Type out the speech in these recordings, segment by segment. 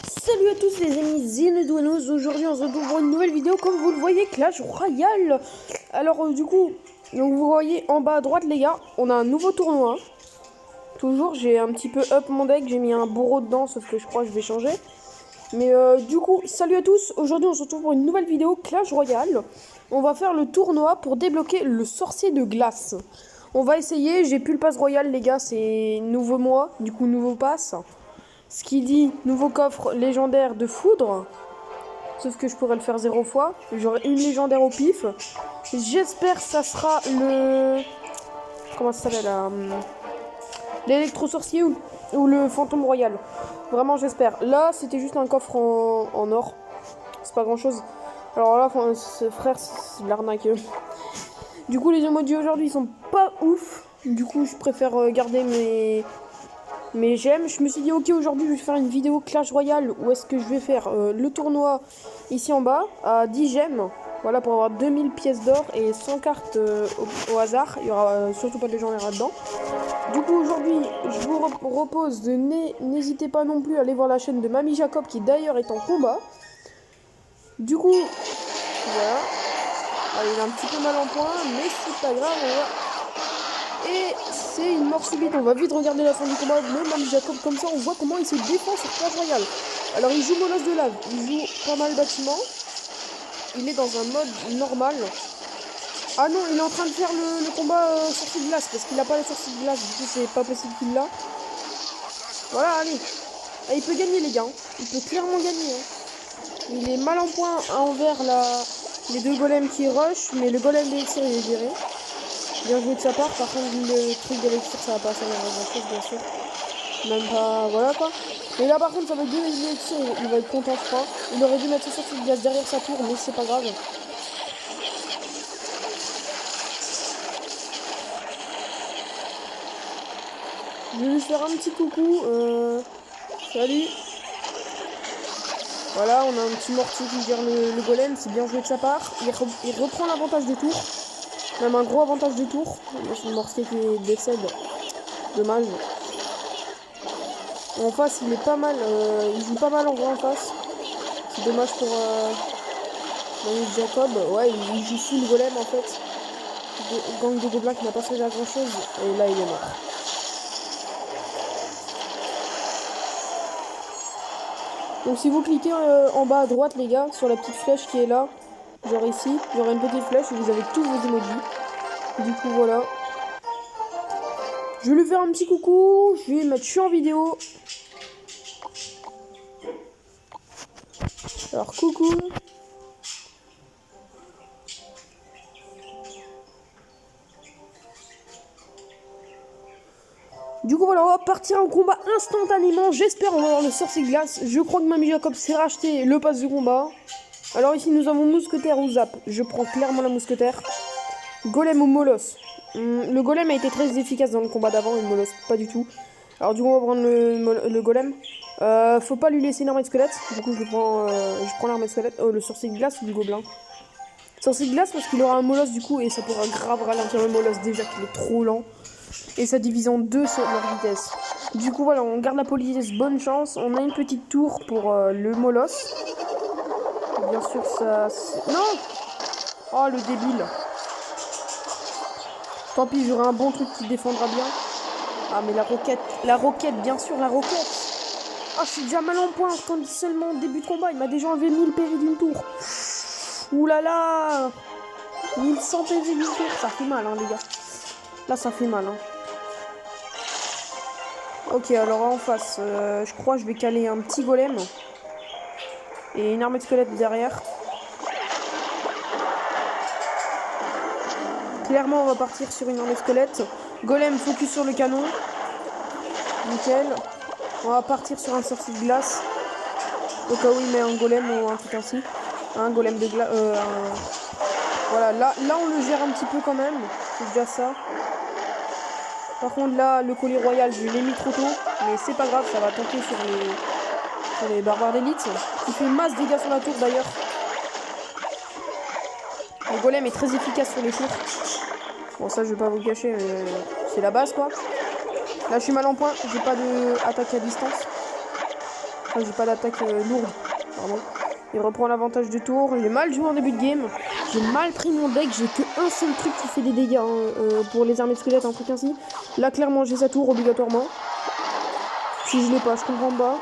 Salut à tous les amis Zinedouanos. Aujourd'hui on se retrouve pour une nouvelle vidéo comme vous le voyez, Clash Royale. Alors du coup, donc vous voyez en bas à droite les gars, on a un nouveau tournoi. Toujours j'ai un petit peu up mon deck, j'ai mis un bourreau dedans sauf que je crois que je vais changer. Mais du coup, salut à tous, aujourd'hui on se retrouve pour une nouvelle vidéo Clash Royale. On va faire le tournoi pour débloquer le sorcier de glace. On va essayer, j'ai plus le pass royal les gars, c'est nouveau mois, du coup nouveau pass. Ce qui dit nouveau coffre légendaire de foudre. Sauf que je pourrais le faire 0 fois. J'aurai une légendaire au pif. J'espère que ça sera le... Comment ça s'appelle l'électro-sorcier ou le fantôme royal. Vraiment j'espère. Là c'était juste un coffre en or. C'est pas grand chose. Alors là ce frère c'est de l'arnaque. Du coup les emojis aujourd'hui ils sont pas ouf. Du coup je préfère garder mes gemmes. Je me suis dit ok aujourd'hui je vais faire une vidéo Clash Royale où est-ce que je vais faire le tournoi ici en bas à 10 gemmes. Voilà pour avoir 2000 pièces d'or et 100 cartes au hasard. Il y aura surtout pas de légendaire là-dedans. Du coup aujourd'hui je vous propose de n'hésitez pas non plus à aller voir la chaîne de Mamie Jacob qui d'ailleurs est en combat. Du coup voilà. Alors, il a un petit peu mal en point mais c'est pas grave. Et c'est une mort subite, on va vite regarder la fin du combat de Mamie Jacob, comme ça on voit comment il se défend sur Clash Royale. Alors il joue molosse de lave, il joue pas mal bâtiments, il est dans un mode normal. Ah non, il est en train de faire le combat sortie de glace, parce qu'il a pas les sorties de glace, du coup c'est pas possible qu'il l'a. Voilà, allez. Ah, il peut gagner les gars, il peut clairement gagner. Il est mal en point envers les deux golems qui rush, mais le golem d'élixir il est géré. Bien joué de sa part, par contre le truc d'élixir ça va pas servir à grand chose bien sûr. Même pas, voilà quoi. Mais là par contre ça va être deux élixirs, il va être content je crois. Il aurait dû mettre sa sortie de glace derrière sa tour mais c'est pas grave. Je vais lui faire un petit coucou. Salut. Voilà, on a un petit mortier qui gère le golem, c'est bien joué de sa part. Il reprend l'avantage des tours. Même un gros avantage des tours. C'est le mortier qui décède. Dommage. En face, il est pas mal. Il joue pas mal en vrai en face. C'est dommage pour Mamie Jacob. Ouais, il joue full golem en fait. Gang de gobelins qui n'a pas servi à grand chose. Et là, il est mort. Donc si vous cliquez en bas à droite les gars, sur la petite flèche qui est là, genre ici, il y aura une petite flèche où vous avez tous vos emojis. Du coup voilà. Je vais lui faire un petit coucou, je vais mettre je suis en vidéo. Alors coucou. Du coup voilà, on va partir en combat instantanément. J'espère on va avoir le sorcier glace. Je crois que Mamie Jacob s'est racheté le pass de combat. Alors ici nous avons mousquetaire ou zap. Je prends clairement la mousquetaire. Golem ou molosse. Le golem a été très efficace dans le combat d'avant et le molosse pas du tout. Alors du coup on va prendre le golem. Faut pas lui laisser une armée de squelette. Du coup je prends l'armée de squelette. Oh, le sorcier de glace ou du gobelin. Sorcier de glace parce qu'il aura un molosse du coup et ça pourra grave ralentir le molosse déjà qu'il est trop lent. Et ça divise en deux sur leur vitesse. Du coup voilà, on garde la politesse, bonne chance. On a une petite tour pour le molosse. Bien sûr ça... Non. Oh le débile. Tant pis, j'aurai un bon truc qui défendra bien. Ah mais la roquette, bien sûr la roquette. Ah je suis déjà mal en point, quand seulement début de combat, il m'a déjà enlevé 1000 PV d'une tour. Ouh là là. 1100 PV d'une tour, ça fait mal hein les gars. Là ça fait mal hein. Ok alors en face, je crois que je vais caler un petit golem. Et une armée de squelettes derrière. Clairement on va partir sur une armée de squelettes. Golem focus sur le canon. Nickel. On va partir sur un sorcier de glace. Au cas où il met un golem ou un truc ainsi. Un golem de glace. Voilà, là on le gère un petit peu quand même. C'est déjà ça. Par contre là, le collier royal, je l'ai mis trop tôt. Mais c'est pas grave, ça va tenter sur les barbares d'élite. Qui fait masse dégâts sur la tour d'ailleurs. Le golem est très efficace sur les tours. Bon ça je vais pas vous le cacher, mais c'est la base quoi. Là je suis mal en point, j'ai pas de attaque à distance. Enfin, j'ai pas d'attaque lourde. Pardon. Il reprend l'avantage du tour. J'ai mal joué en début de game. J'ai mal pris mon deck. J'ai que un seul truc qui fait des dégâts hein, pour les armées de squelettes, un truc ainsi. Là, clairement, j'ai sa tour obligatoirement. Si je l'ai pas, je comprends pas.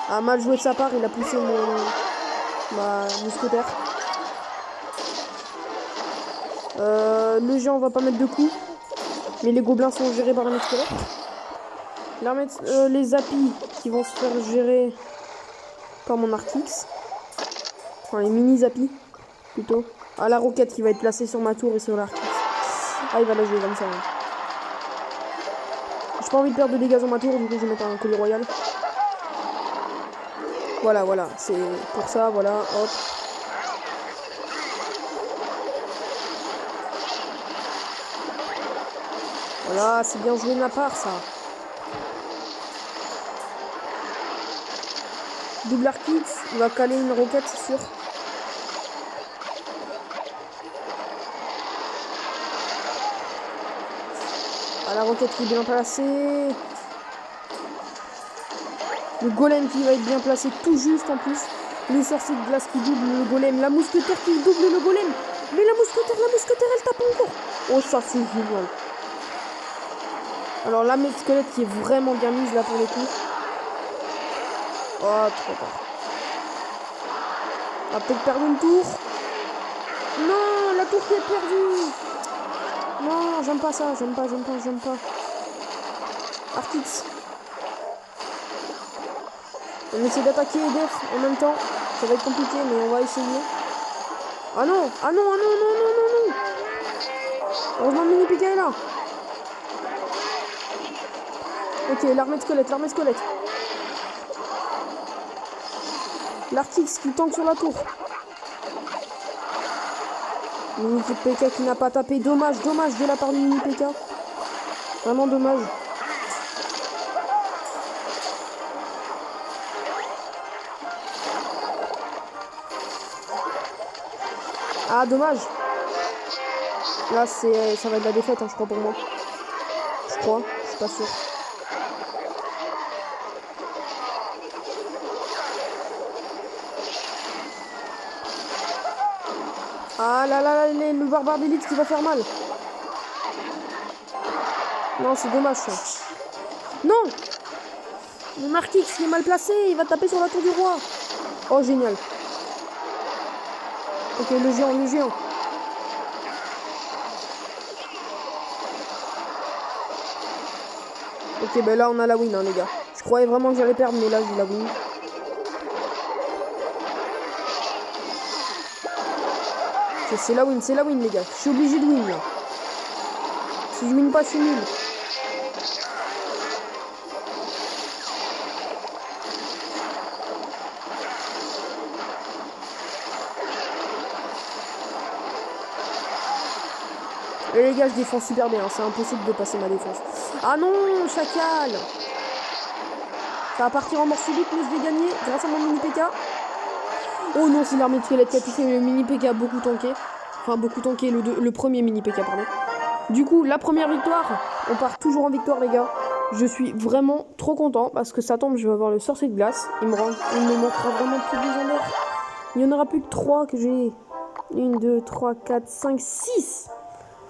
Ah, mal joué de sa part. Il a poussé ma mousquetaire. Le géant va pas mettre de coups. Mais les gobelins sont gérés par l'armée de squelettes. Les apis qui vont se faire gérer par mon Artix. Enfin, les mini apis plutôt. Ah, la roquette qui va être placée sur ma tour et sur l'Artix. Ah, il va la jouer comme ça. Hein. J'ai pas envie de perdre de dégâts sur ma tour, du coup je vais mettre un collier royal. Voilà, c'est pour ça, voilà, hop. Voilà, c'est bien joué de ma part, ça. Double Artix, il va caler une roquette, c'est sûr. Ah, la roquette qui est bien placée. Le golem qui va être bien placé tout juste en plus. Le sorcier de glace qui double le golem. La mousquetaire qui double le golem. Mais la mousquetaire elle tape encore. Oh, ça c'est génial. Alors l'armée de squelette qui est vraiment bien mise là pour le coup. Oh, trop tard. On va peut-être perdre une tour. Non, la tour qui est perdue. Non, j'aime pas ça, j'aime pas. Artix. On essaie d'attaquer et def en même temps. Ça va être compliqué, mais on va essayer. Ah non. Heureusement, Mini P.K. est là. Ok, l'armée de squelette. L'Artix qui tank sur la tour. Mini P.K. qui n'a pas tapé. Dommage de la part du Mini P.K. Vraiment dommage. Ah, dommage. Là, ça va être la défaite, hein, je crois, pour moi. Je suis pas sûr. Ah là, le barbare d'élite qui va faire mal. Non, c'est dommage, ça. Non! Mon Artix qui est mal placé, il va taper sur la tour du roi. Oh, génial. Ok, le géant. Ok, ben là on a la win, hein, les gars. Je croyais vraiment que j'allais perdre, mais là j'ai la win. C'est la win, les gars. Je suis obligé de win, là. Si je win pas, je suis nul. Et les gars, je défends super bien, c'est impossible de passer ma défense. Ah non, chacal. Ça va partir en mort subite, mais je vais gagner grâce à mon mini PK. Oh non, c'est l'armée de squelette qui a touché le mini PK a beaucoup tanké. Enfin, beaucoup tanké, le premier mini PK, pardon. Du coup, la première victoire, on part toujours en victoire, les gars. Je suis vraiment trop content parce que ça tombe, je vais avoir le sorcier de glace. Il me manquera vraiment plus de légendaires. Il n'y en aura plus que 3 que j'ai. 1, 2, 3, 4, 5, 6.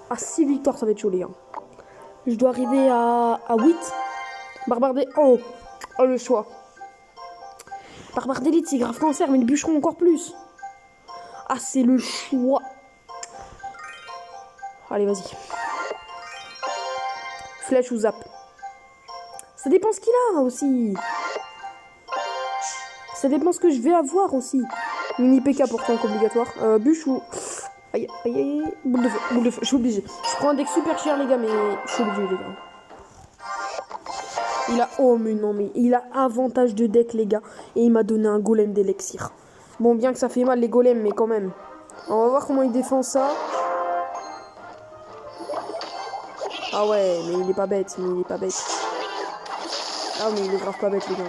À 6 victoires, ça va être chaud, les gars. Je dois arriver à 8. Barbare d'élite. Oh, le choix. Barbare d'élite, c'est grave cancer, mais les bûcherons encore plus. Ah, c'est le choix. Allez, vas-y. Flèche ou zap. Ça dépend ce qu'il a aussi. Ça dépend ce que je vais avoir aussi. Mini PK pour tank obligatoire. Bûche ou... Aïe. Boule de feu. Je suis obligé. Je prends un deck super cher, les gars, mais je suis obligé, les gars. Oh, mais non, mais il a avantage de deck, les gars. Et il m'a donné un golem d'élixir. Bon, bien que ça fait mal, les golems, mais quand même. On va voir comment il défend ça. Ah ouais, mais il est pas bête, Ah, mais il est grave pas bête, les gars.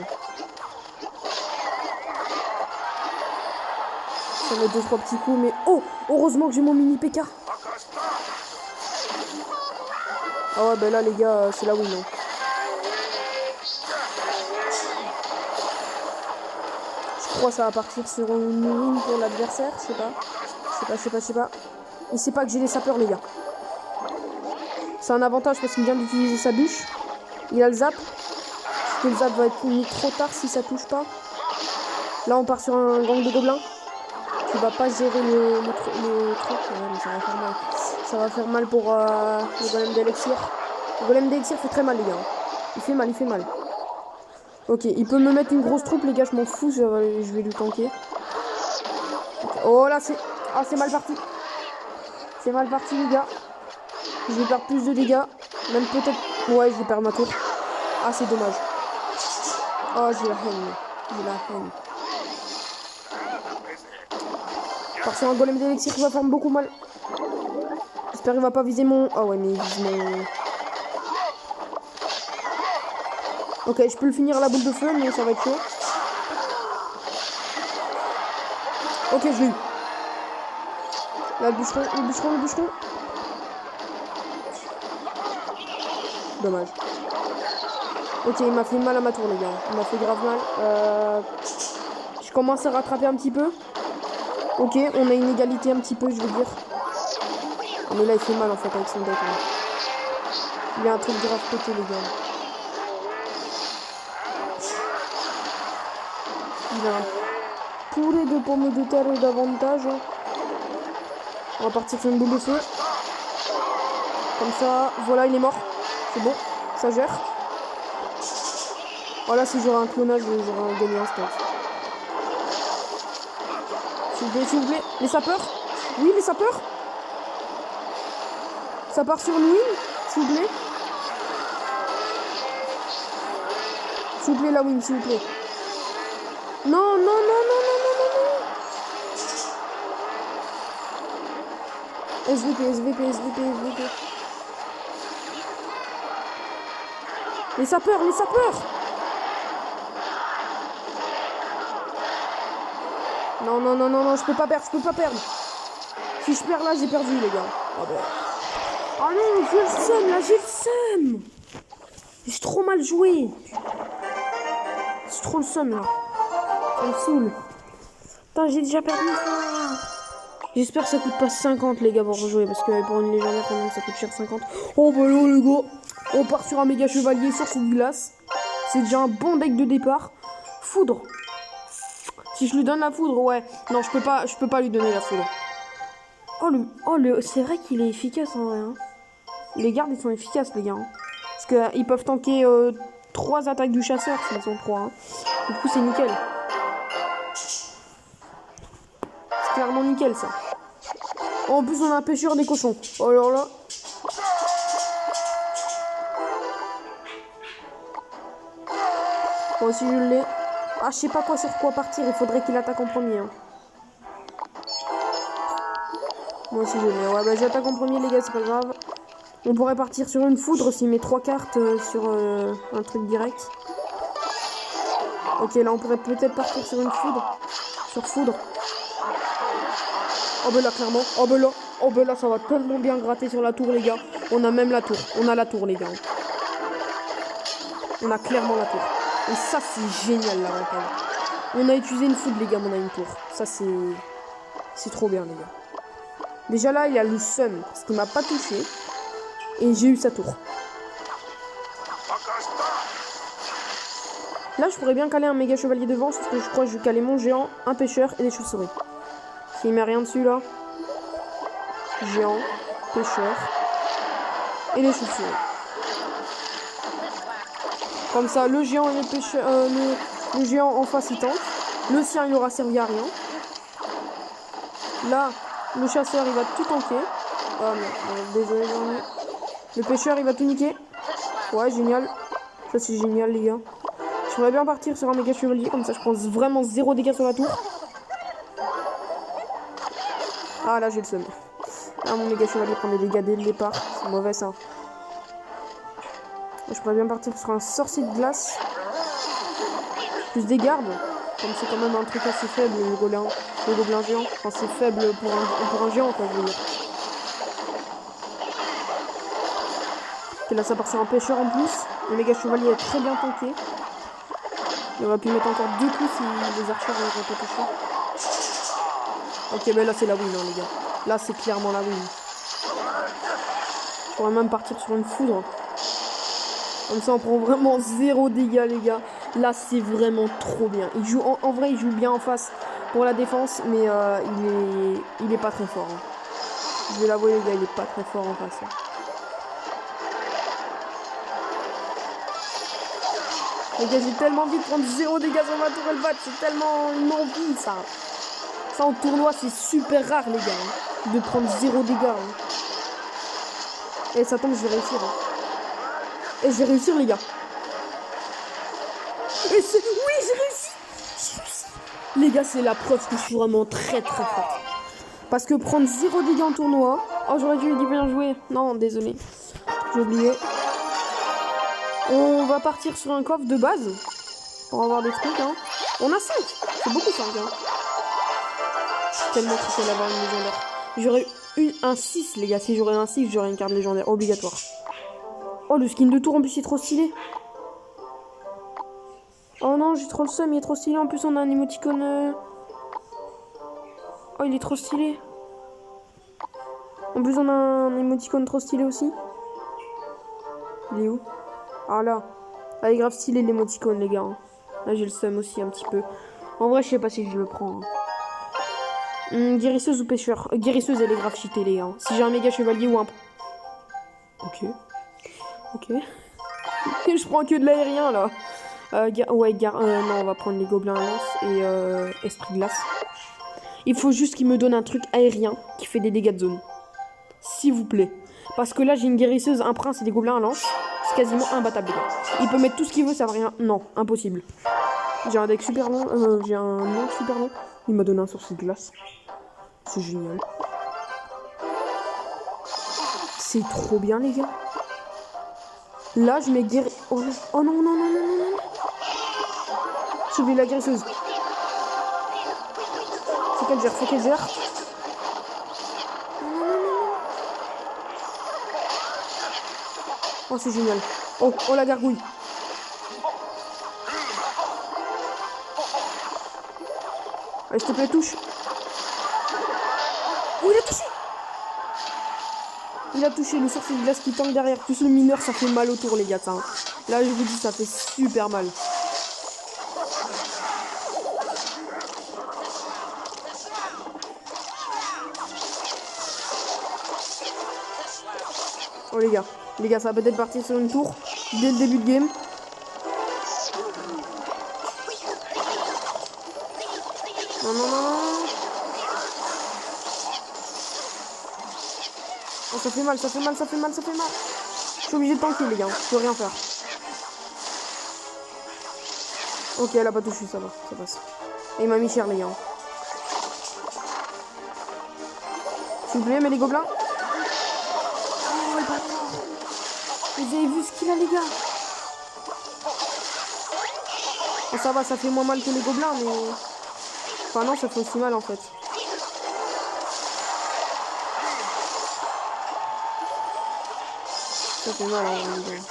Ça va mettre 2-3 petits coups, mais... Oh, heureusement que j'ai mon mini PK. Ah ouais, ben là, les gars, c'est la win, hein. Je crois que ça va partir sur une win pour l'adversaire, je sais pas. Il sait pas que j'ai les sapeurs, les gars. C'est un avantage parce qu'il vient d'utiliser sa bûche. Il a le zap. Parce que le zap va être mis trop tard si ça touche pas. Là, on part sur un gang de gobelins. Qui va pas gérer le truc. Ouais, mais ça va faire mal. Ça va faire mal pour le golem d'élixir. Le golem d'élixir fait très mal, les gars. Il fait mal. Ok, il peut me mettre une grosse troupe, les gars, je m'en fous, je vais lui tanker. Okay. Oh là, c'est... Ah, c'est mal parti. C'est mal parti, les gars. Je vais perdre plus de dégâts. Même peut-être... Ouais, je vais perdre ma tour. Ah, c'est dommage. Oh, j'ai la haine. Parce que un golem d'élixir qui va faire beaucoup mal. J'espère qu'il va pas viser mon... Ah ouais, mais il vise mon... Ok, je peux le finir à la boule de feu, mais ça va être chaud. Ok, je l'ai eu. Là, le bûcheron. Dommage. Ok, il m'a fait mal à ma tour, les gars. Il m'a fait grave mal. Je commence à rattraper un petit peu. Ok, on a une égalité un petit peu, je veux dire. Oh, mais là, il fait mal, en fait, avec son deck. Là. Il y a un truc grave pété, les gars. Il a un poulet de pommes de terre davantage. On va partir sur une boule de feu. Comme ça, voilà, il est mort. C'est bon, ça gère. Voilà, si j'aurais un clonage, j'aurais gagné un stade. S'il vous plaît. Les sapeurs. Oui, les sapeurs. Ça part sur une win, s'il vous plaît. S'il vous plaît, la win, s'il vous plaît. Non. SVP. Les sapeurs. Non, je peux pas perdre. Si je perds là, j'ai perdu, les gars. Ah ben. Oh non, j'ai le seum. J'ai trop mal joué. C'est trop le seum, là. Ça me saoule. Putain, j'ai déjà perdu une fois. J'espère que ça coûte pas 50, les gars, pour rejouer. Parce que pour une légendaire, quand même, ça coûte cher 50. Oh, bah là, les gars. On part sur un méga chevalier sur cette glace. C'est déjà un bon deck de départ. Foudre. Si je lui donne la foudre, ouais. Non, je peux pas lui donner la foudre. C'est vrai qu'il est efficace en vrai. Hein. Les gardes, ils sont efficaces, les gars. Hein. Parce qu'ils peuvent tanker 3 attaques du chasseur s'ils sont 3. Hein. Du coup, c'est nickel. C'est clairement nickel, ça. Oh, en plus, on a un pêcheur des cochons. Oh alors là. Moi aussi, je l'ai. Ah, je sais pas sur quoi partir. Il faudrait qu'il attaque en premier. Hein. Moi aussi, je l'ai. Ouais, bah, j'attaque en premier, les gars, c'est pas grave. On pourrait partir sur une foudre s'il met 3 cartes sur un truc direct. Ok, là, on pourrait peut-être partir sur une foudre. Sur foudre. Oh, ben là, clairement. Oh, ben là, ça va tellement bien gratter sur la tour, les gars. On a même la tour. On a la tour, les gars. On a clairement la tour. Et ça, c'est génial, l'avantage. On a utilisé une foudre, les gars, on a une tour. Ça, c'est trop bien, les gars. Déjà, là, il y a le seum. Parce qu'il m'a pas touché. Et j'ai eu sa tour. Là, je pourrais bien caler un méga chevalier devant. Sauf que je crois que je vais caler mon géant, un pêcheur et des chauves-souris. S'il met rien dessus, là. Géant, pêcheur et les chauves-souris. Comme ça, le géant et le pêcheur, le géant en face, il tank. Le sien, il aura servi à rien. Là, le chasseur, il va tout tanker. Oh non, désolé, j'en ai. Le pêcheur, il va tout niquer. Ouais, génial. Ça, c'est génial, les gars. Je pourrais bien partir sur un méga chevalier. Comme ça, je prends vraiment 0 dégâts sur la tour. Ah, là, j'ai le seum. Là, mon méga chevalier prend des dégâts dès le départ. C'est mauvais, ça. Je pourrais bien partir sur un sorcier de glace. Plus des gardes. Comme c'est quand même un truc assez faible, le gobelin géant. Enfin, c'est faible pour un géant, quoi, je veux dire. Ok, là, ça part sur un pêcheur en plus. Le méga chevalier est très bien tanké. Il aurait pu mettre encore 2 coups si les archers n'auraient pas touché. Ok, mais là c'est la win, hein, les gars. Là c'est clairement la win. Je pourrais même partir sur une foudre. Comme ça on prend vraiment 0 dégâts, les gars. Là c'est vraiment trop bien. Il joue en vrai, il joue bien en face pour la défense, mais il est pas très fort. Hein. Je vais l'avouer, les gars, il est pas très fort en face. Hein. Les gars, j'ai tellement envie de prendre 0 dégâts sur ma tour Elvat. C'est tellement une envie, ça. Ça, en tournoi, c'est super rare, les gars. Hein, de prendre 0 dégâts. Hein. Et ça tombe, je vais réussir. Hein. Et je vais réussir, les gars. Et oui, j'ai réussi. J'ai réussi. Les gars, c'est la preuve que je suis vraiment très, très forte. Parce que prendre 0 dégâts en tournoi... Oh, j'aurais dû lui bien jouer. Non, désolé. J'ai oublié. On va partir sur un coffre de base. Pour avoir des trucs, hein. On a 5. C'est beaucoup 5, hein. Je suis tellement triste d'avoir une légendaire. J'aurais un 6, les gars. Si j'aurais un 6, j'aurais une carte légendaire obligatoire. Oh, le skin de tour, en plus, il est trop stylé. Oh non, j'ai trop le seum, il est trop stylé. En plus, on a un émoticône... Oh, il est trop stylé. En plus, on a un émoticône trop stylé aussi. Il est où? Ah là. Ah, il est grave stylé l'émoticône, les gars. Là, j'ai le seum aussi un petit peu. En vrai, je sais pas si je le prends. Guérisseuse ou pêcheur? Guérisseuse, elle est grave cheatée, les gars. Si j'ai un méga chevalier ou un... Ok. Ok. Je prends que de l'aérien, là. Non, on va prendre les gobelins à lance et esprit de glace. Il faut juste qu'il me donne un truc aérien qui fait des dégâts de zone. S'il vous plaît. Parce que là, j'ai une guérisseuse, un prince et des gobelins à lance. C'est quasiment imbattable, les gars. Il peut mettre tout ce qu'il veut, ça va rien. Non, impossible. J'ai un deck super long. J'ai un nom super long. Il m'a donné un sorcier de glace. C'est génial. C'est trop bien, les gars. Là, je mets guéri... Oh non, oh non, non, non, non, non, non. J'ai oublié la guérisseuse. Faut qu'elle gère, faut qu'elle gère. Oh, c'est génial. Oh, oh, la gargouille. Allez, s'il te plaît, touche. Oh, il a touché. Il a touché le sorcier de glace qui tank derrière. Plus le mineur, ça fait mal autour, les gars. Ça, hein. Là, je vous dis, ça fait super mal. Oh, les gars, ça va peut-être partir sur une tour dès le début de game. Non, non, non, non. Oh, ça fait mal, ça fait mal, ça fait mal, ça fait mal. Je suis obligé de tanker, les gars. Je peux rien faire. Ok, elle a pas touché, ça va, ça passe. Et il m'a mis cher, les gars. S'il vous plaît, mais les gobelins. Oh, le bâtard. Vous avez vu ce qu'il a, les gars? Oh, ça va, ça fait moins mal que les gobelins, mais... Enfin, non, ça fait aussi mal, en fait. Ça fait mal, hein, les gars.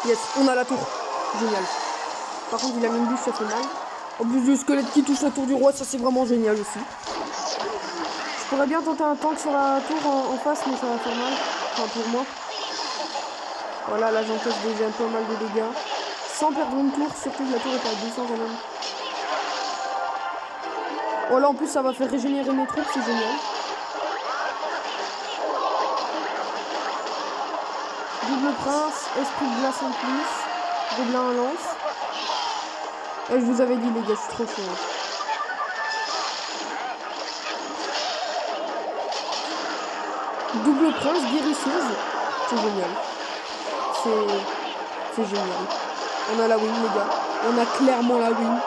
Yes, on a la tour. Génial. Par contre, il a mis une bûche, ça fait mal. En plus, le squelette qui touche la tour du roi, ça c'est vraiment génial aussi. Je pourrais bien tenter un tank sur la tour en face, mais ça va faire mal. Enfin, pour moi. Voilà, là j'encaisse déjà un peu mal de dégâts. Sans perdre une tour, surtout que la tour est à 200 quand même. Voilà, en plus, ça va faire régénérer mes troupes, c'est génial. Double prince, esprit de glace en plus, gobelin à lance. Et je vous avais dit, les gars, je suis trop chaud. Double prince, guérisseuse. C'est génial. C'est génial. On a la win, les gars. On a clairement la win.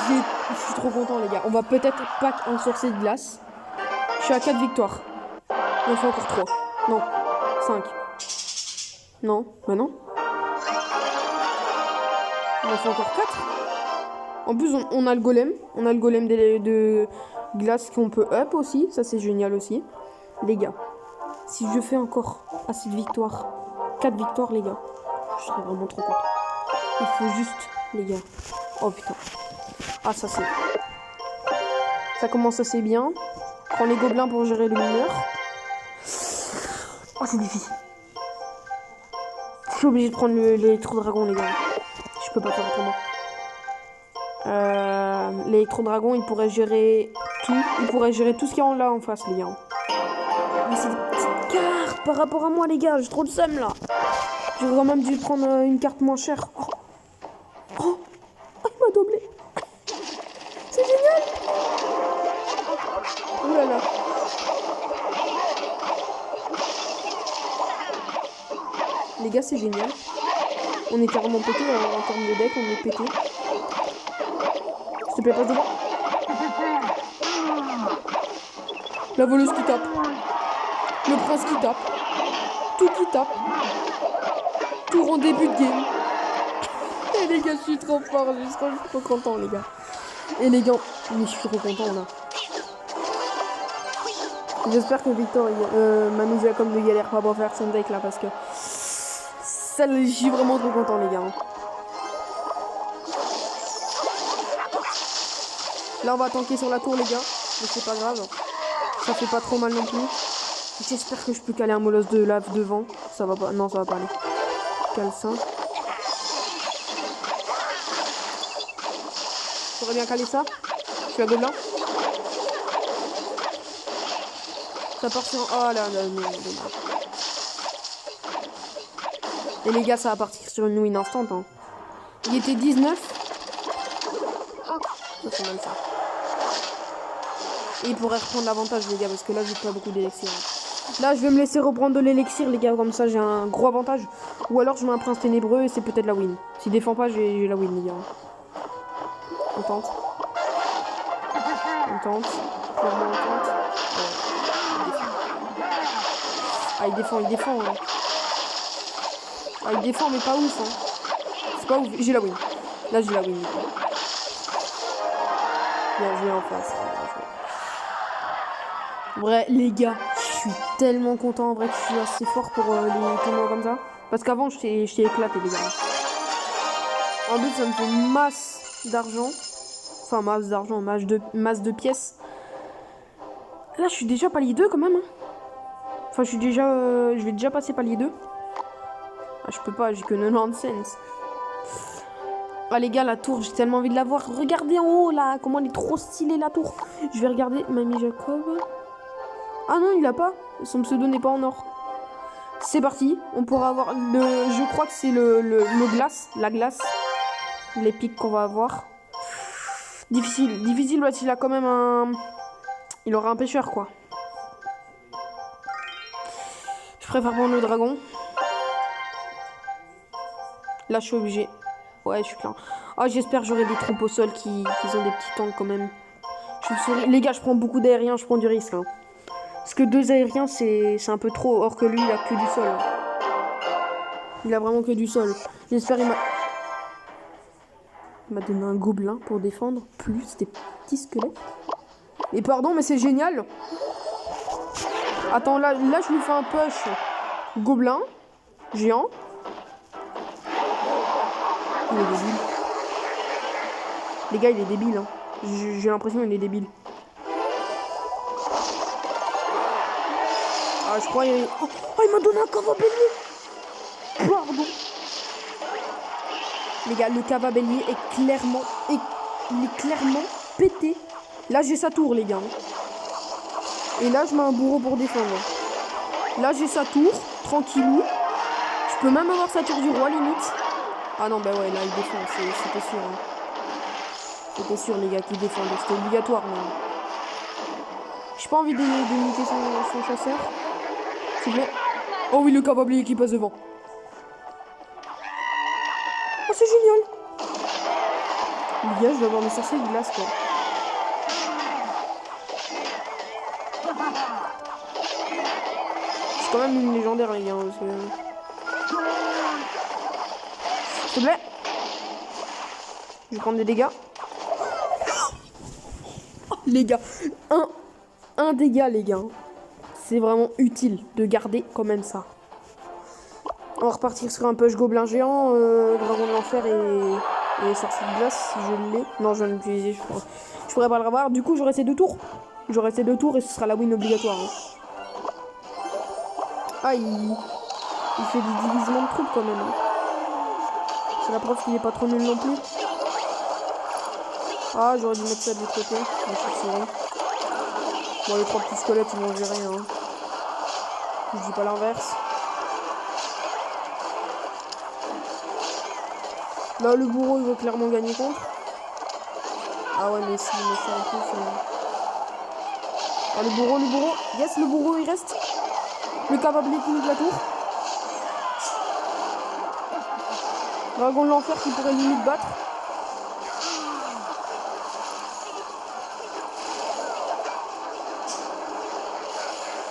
Je suis trop content, les gars. On va peut-être pack un sorcier de glace. Je suis à 4 victoires. Il en faut encore 3. Non, 5. Non, bah non. Il en faut encore 4. En plus, on a le golem. On a le golem de glace qu'on peut up aussi. Ça, c'est génial aussi. Les gars, si je fais encore assez de victoires, 4 victoires, les gars, je serais vraiment trop content. Il faut juste, les gars. Oh putain. Ah, ça c'est. Ça commence assez bien. Prends les gobelins pour gérer le mineur. Oh, c'est difficile. Je suis obligé de prendre l'électro-dragon, les gars. Je peux pas faire autrement. L'électro-dragon, il pourrait gérer tout. Il pourrait gérer tout ce qu'il y a en là en face, les gars. Mais c'est des petites cartes par rapport à moi, les gars. J'ai trop de seum, là. J'aurais quand même dû prendre une carte moins chère. Oh, oh, oh, il m'a doublé. C'est génial. Oh là là. Les gars, c'est génial. On est carrément pété en termes de deck, on est pété. S'il te plaît, passe devant. La voleuse qui tape. Le prince qui tape. Tout qui tape. Tout en début de game. Et les gars, je suis trop fort. Je suis trop content, les gars. Et les gars, mais je suis trop content, là. J'espère que Victor, Manu Jacob ne galère pas pour faire son deck, là, parce que... Ça, je suis vraiment trop content, les gars. Là, on va tanker sur la tour, les gars. Mais c'est pas grave. Ça fait pas trop mal non plus. J'espère que je peux caler un molosse de lave devant. Ça va pas. Non, ça va pas aller. Cale ça. J'aurais bien calé ça. Je suis à gobelin. Ça part sur... Oh là là, non. Et les gars, ça va partir sur une win instant. Hein. Il était 19. Ça c'est mal ça. Et il pourrait reprendre l'avantage, les gars, parce que là, j'ai pas beaucoup d'élixir. Là, je vais me laisser reprendre de l'élixir, les gars, comme ça, j'ai un gros avantage. Ou alors, je mets un prince ténébreux et c'est peut-être la win. S'il défend pas, j'ai la win, les gars. On tente. On tente. Clairement, on tente. Ah, il défend, hein. Ah, il défend, mais pas ouf, hein. C'est pas ouf. J'ai la win. Là, j'ai la win. Bien joué en face. Vrai, les gars, je suis tellement content en vrai que je suis assez fort pour les tournois comme ça. Parce qu'avant, je t'ai éclaté, les gars. En plus, ça me fait masse d'argent. Enfin, masse d'argent, masse de pièces. Là, je suis déjà palier 2 quand même. Hein. Enfin, je vais déjà passer palier 2. Ah, je peux pas, j'ai que 90 cents. Ah les gars, la tour, j'ai tellement envie de la voir. Regardez en haut là, comment elle est trop stylée la tour. Je vais regarder Mamie Jacob. Ah non, il a pas. Son pseudo n'est pas en or. C'est parti. On pourra avoir le... Je crois que c'est le glace. La glace. Les pics qu'on va avoir. Difficile parce qu'il a quand même un... Il aura un pêcheur quoi. Je préfère prendre le dragon. Là, je suis obligé. Ouais, je suis clair. Ah, j'espère que j'aurai des troupes au sol qui ont des petits tanks quand même. Les gars, je prends beaucoup d'aériens, je prends du risque. Hein. Parce que 2 aériens, c'est un peu trop. Or que lui, il a que du sol. Hein. Il a vraiment que du sol. J'espère qu'il m'a donné un gobelin pour défendre. Plus des petits squelettes. Et pardon, mais c'est génial. Attends, là, je lui fais un push. Gobelin. Géant. Il est débile. Les gars, il est débile. Hein. J'ai l'impression qu'il est débile. Ah, je crois qu'il... Oh, il m'a donné un cavabellier. Pardon. Les gars, le cavabellier est clairement... Il est clairement pété. Là, j'ai sa tour, les gars. Et là, je mets un bourreau pour défendre. Là, j'ai sa tour. Tranquillou. Je peux même avoir sa tour du roi, limite. Ah non, bah ouais, là, il défend. C'était sûr. Hein. C'était sûr, les gars, qu'il défendait. C'était obligatoire, même. J'ai pas envie de niquer son chasseur. S'il vous plaît. Oh oui, le cavalier qui passe devant. Oh, c'est génial. Les gars, je vais avoir mes sorciers de glace, quoi. C'est quand même une légendaire, les gars. S'il te plaît. Je vais prendre des dégâts. Les gars, un dégât, les gars. C'est vraiment utile de garder quand même ça. On va repartir sur un push gobelin géant, dragon de l'enfer et sorcier de glace si je l'ai. Non, je vais l'utiliser, je pourrais pas le revoir. Du coup, j'aurai ces 2 tours. J'aurai ces 2 tours et ce sera la win obligatoire. Hein. Ah, il fait des divisements de troupes quand même. Hein. C'est la preuve qu'il est pas trop nul non plus. Ah, j'aurais dû mettre ça de l'autre côté. Bon, les 3 petits squelettes, ils vont gérer. Hein. Je dis pas l'inverse. Là, le bourreau, il veut clairement gagner contre. Ah ouais, mais si, mais ça en plus... Ah, le bourreau. Yes, le bourreau, il reste. Le cavalier qui nous de la tour. Dragon de l'enfer qui pourrait limite battre.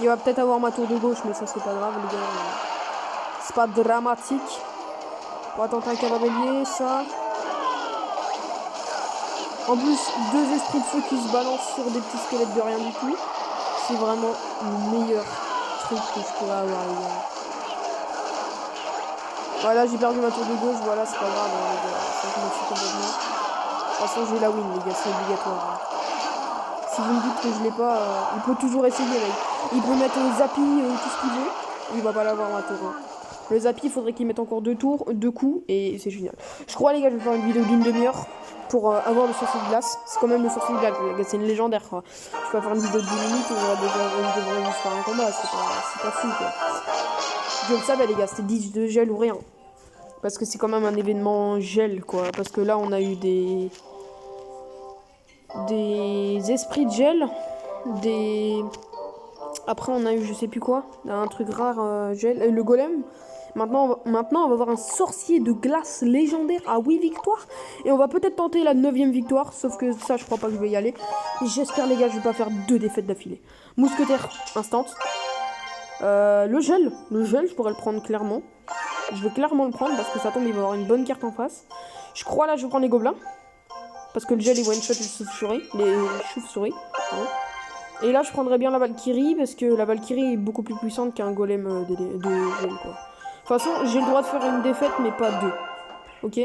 Il va peut-être avoir ma tour de gauche, mais ça, c'est pas grave, les gars. C'est pas dramatique. On va tenter un cavalier, ça. En plus, 2 esprits de feu qui se balancent sur des petits squelettes de rien du tout. C'est vraiment le meilleur truc que je pourrais avoir, les gars. Voilà, j'ai perdu ma tour de gauche, voilà, c'est pas grave, hein, les gars. Ça, je me suis complètement. De toute façon, j'ai la win, les gars, c'est obligatoire. Hein. Si vous me dites que je l'ai pas, il peut toujours essayer, mec. Il peut mettre Zappy, tout ce qu'il veut. Il va pas l'avoir, ma tour. Hein. Le Zappy, il faudrait qu'il mette encore 2 coups, et c'est génial. Je crois, les gars, je vais faire une vidéo d'1 demi-heure pour avoir le sorcier de glace. C'est quand même le sorcier de glace, les gars, c'est une légendaire, quoi. Je peux faire une vidéo de 10 minutes, on va devrait juste faire un combat, c'est pas fou, quoi. Je le savais, les gars, c'était 10 de gel ou rien. Parce que c'est quand même un événement gel, quoi. Parce que là, on a eu des esprits de gel, après, on a eu je sais plus quoi, un truc rare, gel, le golem. Maintenant, on va avoir un sorcier de glace légendaire à 8 victoires. Et on va peut-être tenter la 9ème victoire. Sauf que ça, je crois pas que je vais y aller. J'espère, les gars, je vais pas faire 2 défaites d'affilée. Mousquetaire, instant. Le gel, je pourrais le prendre clairement. Je vais clairement le prendre parce que ça tombe, il va avoir une bonne carte en face. Je crois là, je vais prendre les gobelins. Parce que le gel, il one-shot les chauves-souris. Et là, je prendrais bien la Valkyrie parce que la Valkyrie est beaucoup plus puissante qu'un golem de gel, quoi. De toute façon, j'ai le droit de faire une défaite, mais pas 2. Ok?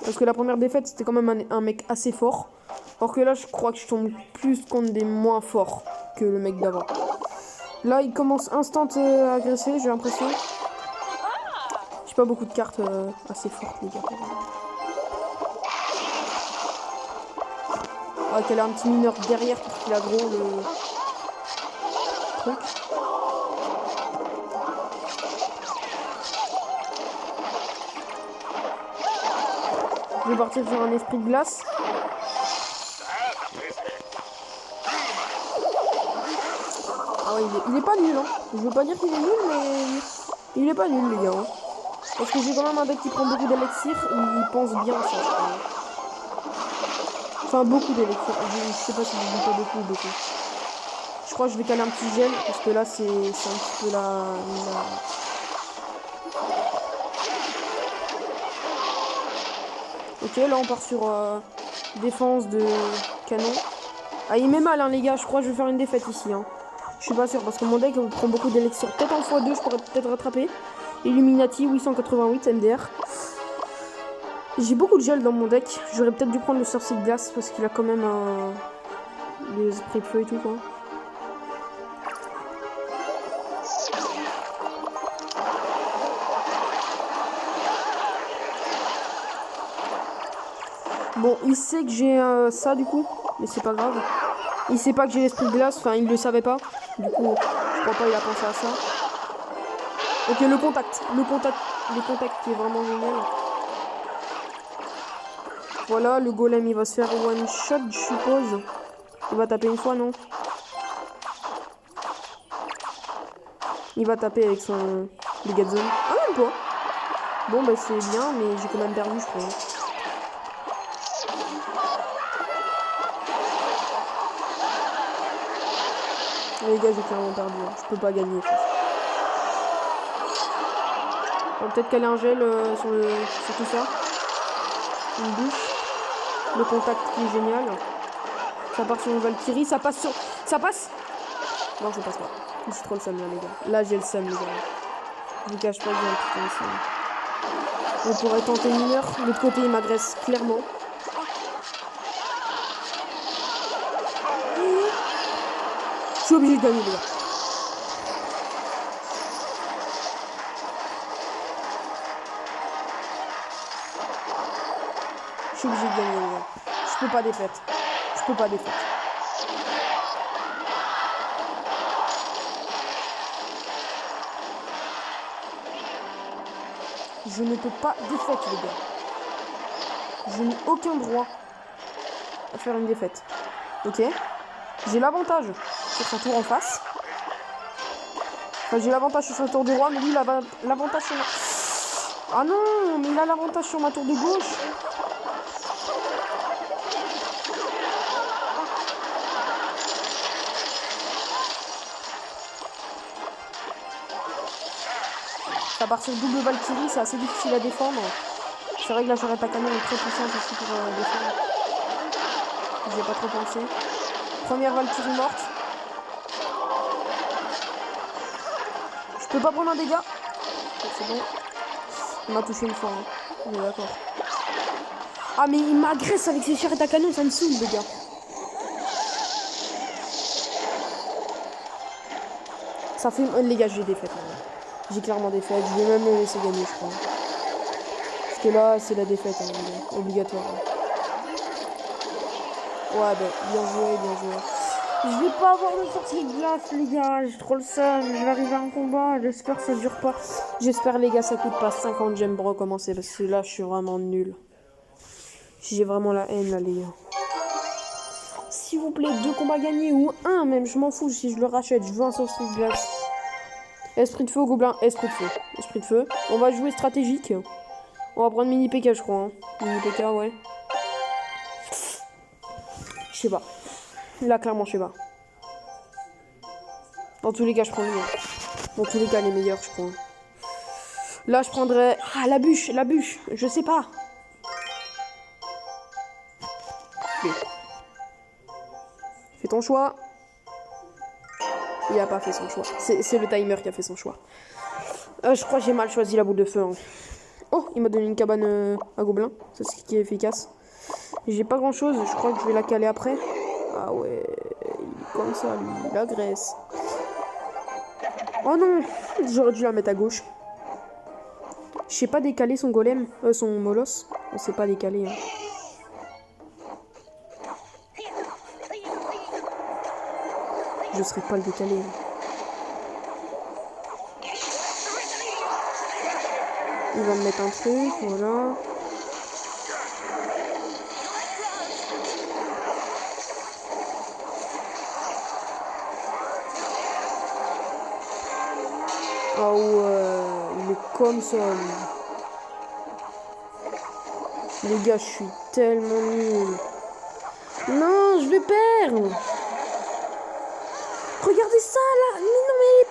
Parce que la première défaite, c'était quand même un mec assez fort. Or que là, je crois que je tombe plus contre des moins forts que le mec d'avant. Là, il commence instant à agresser, j'ai l'impression. J'ai pas beaucoup de cartes assez fortes, les gars. Ah, qu'elle a un petit mineur derrière pour qu'il a gros le truc. Je vais partir sur un esprit de glace. Ah ouais, il est pas nul, hein. Je veux pas dire qu'il est nul, mais il est pas nul, les gars. Hein. Parce que j'ai quand même un deck qui prend beaucoup d'élixir, il pense bien ça, je crois. Enfin, beaucoup d'élixir. Je sais pas si je dis pas beaucoup. Je crois que je vais caler un petit gel, parce que là, c'est un petit peu la... Ok, là on part sur défense de canon. Ah, il met mal, hein, les gars. Je crois que je vais faire une défaite ici. Hein. Je suis pas sûr parce que mon deck prend beaucoup d'élixir. Peut-être en x2, je pourrais peut-être rattraper. Illuminati 888 MDR. J'ai beaucoup de gel dans mon deck. J'aurais peut-être dû prendre le sorcier de glace parce qu'il a quand même les esprits de feu et tout, quoi. Bon, il sait que j'ai ça du coup, mais c'est pas grave. Il sait pas que j'ai l'esprit de glace, enfin il le savait pas. Du coup, je crois pas il a pensé à ça. Ok, le contact qui est vraiment génial. Voilà, le golem il va se faire one shot, je suppose. Il va taper une fois, non? Il va taper avec son dégâts zone. Ah, même pas. Bon, bah c'est bien, mais j'ai quand même perdu, je crois. Les gars, j'ai clairement perdu. Hein. Je peux pas gagner. On va peut-être caler un gel sur tout ça. Une bouche. Le contact qui est génial. Ça part sur une Valkyrie, ça passe sur... Ça passe? Non, ça passe pas. J'ai trop le seum là, les gars. Là, j'ai le seum, les gars. Je vous cache pas que j'ai un putain de seum. On pourrait tenter une heure. De l'autre côté, il m'agresse clairement. Je suis obligé de gagner, les gars. Je suis obligé de gagner, les gars. Je peux pas défaite. Je peux pas défaite. Je ne peux pas défaite, les gars. Je n'ai aucun droit à faire une défaite. Ok. J'ai l'avantage sur son tour en face. Enfin, j'ai l'avantage sur son tour du roi, mais lui, il a l'avantage sur ma... Ah non, mais il a l'avantage sur ma tour de gauche. Ça part sur double Valkyrie, c'est assez difficile à défendre. C'est vrai que la charrette à canon est très puissante aussi pour défendre. J'y ai pas trop pensé. Première Valkyrie morte. Je peux pas prendre un dégât. C'est bon. Il m'a touché une fois. Hein. On est d'accord. Ah mais il m'agresse avec ses charrettes à canon, ça me saoule les gars. Ça fait... Les gars, j'ai défaite. J'ai clairement défaite. Je vais même me laisser gagner, je crois. Parce que là, c'est la défaite, hein, obligatoire. Ouais, bah, bien joué, bien joué. Je vais pas avoir de sortie de glace, les gars. J'ai trop le seum. Je vais arriver à un combat. J'espère que ça dure pas. J'espère, les gars, ça coûte pas 50 gemmes pour recommencer. Parce que là, je suis vraiment nul. J'ai vraiment la haine, là, les gars. S'il vous plaît, 2 combats gagnés ou 1, même. Je m'en fous si je le rachète. Je veux un sortie de glace. Esprit de feu au gobelin. Esprit de feu. Esprit de feu. On va jouer stratégique. On va prendre mini PK, je crois. Hein. Mini PK, ouais. Je sais pas. Là, clairement, je sais pas. Dans tous les cas, je prends le meilleur. Dans tous les cas, les meilleurs, je crois. Là, je prendrais... Ah, la bûche, la bûche. Je sais pas. Okay. Fais ton choix. Il a pas fait son choix. C'est le timer qui a fait son choix. Je crois que j'ai mal choisi la boule de feu. Hein. Oh, il m'a donné une cabane à gobelin. C'est ce qui est efficace. J'ai pas grand chose. Je crois que je vais la caler après. Ah ouais. Il est comme ça, lui. Il agresse. Oh non. J'aurais dû la mettre à gauche. Je sais pas décaler son golem. Son molosse. On sait pas décaler. Hein. Je serais pas le décaler. Hein. Il va me mettre un truc, voilà. Ah ouais, il est comme ça. Les gars, je suis tellement nul. Non, je vais perdre. Regardez ça là. Mais non mais